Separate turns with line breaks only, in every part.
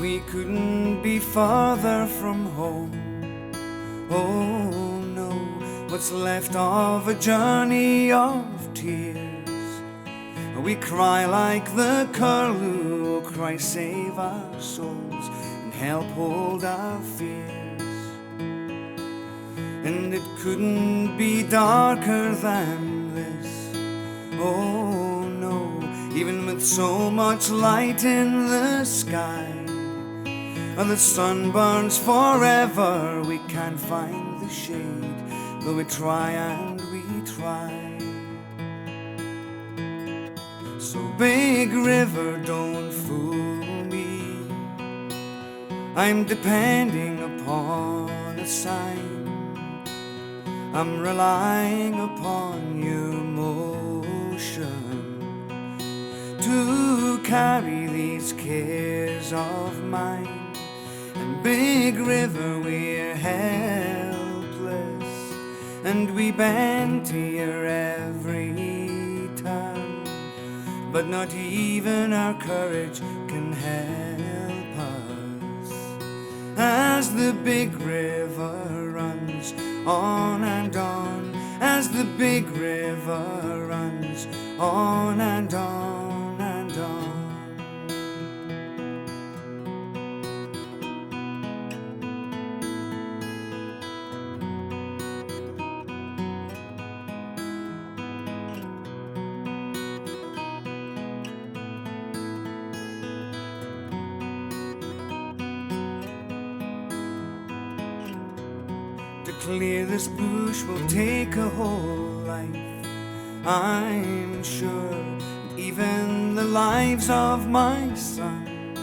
We couldn't be farther from home. Oh no, what's left of a journey of tears? We cry like the curlew, oh Christ save our souls and help hold our fears. And it couldn't be darker than this, oh no, even with so much light in the sky. And the sun burns forever, we can't find the shade, though we try and we try. So big river, don't fool me, I'm depending upon a sign. I'm relying upon your motion to carry these cares of mine. And big river, we're helpless, and we bend to your every turn, but not even our courage can help us, as the big river runs on and on, as the big river runs on and on and on. To clear this bush will take a whole life, I'm sure, even the lives of my sons.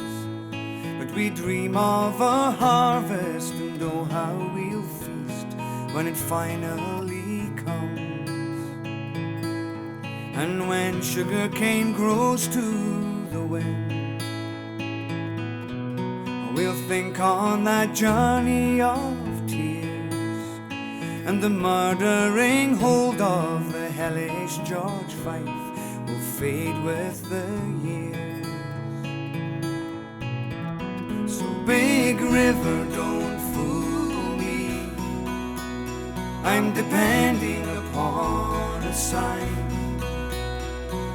But we dream of a harvest and oh how we'll feast when it finally comes. And when sugar cane grows to the wind, we'll think on that journey of tears, and the murdering hold of the hellish George Fife will fade with the years. So big river, don't fool me, I'm depending upon a sign.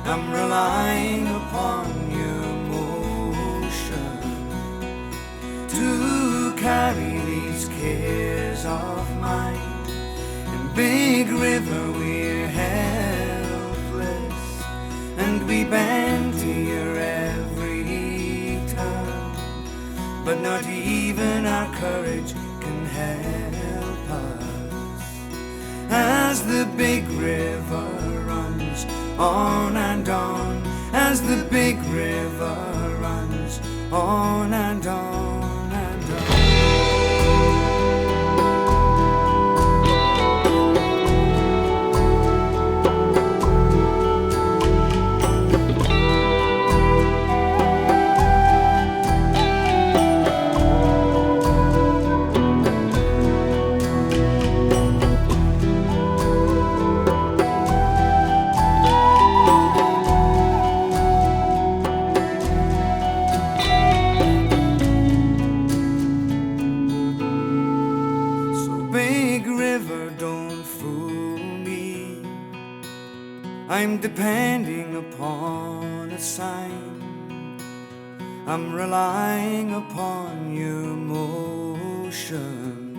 I'm relying upon your motion to carry these cares of mine. Big river, we're helpless, and we bend to your every turn, but not even our courage can help us, as the big river runs on and on, as the big river runs on and on and on. I'm depending upon a sign. I'm relying upon your motion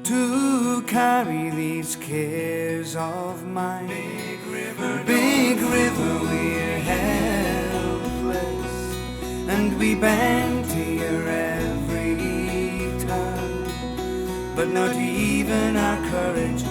to carry these cares of mine. Big river, we're helpless, and we bend to your every turn, but not even our courage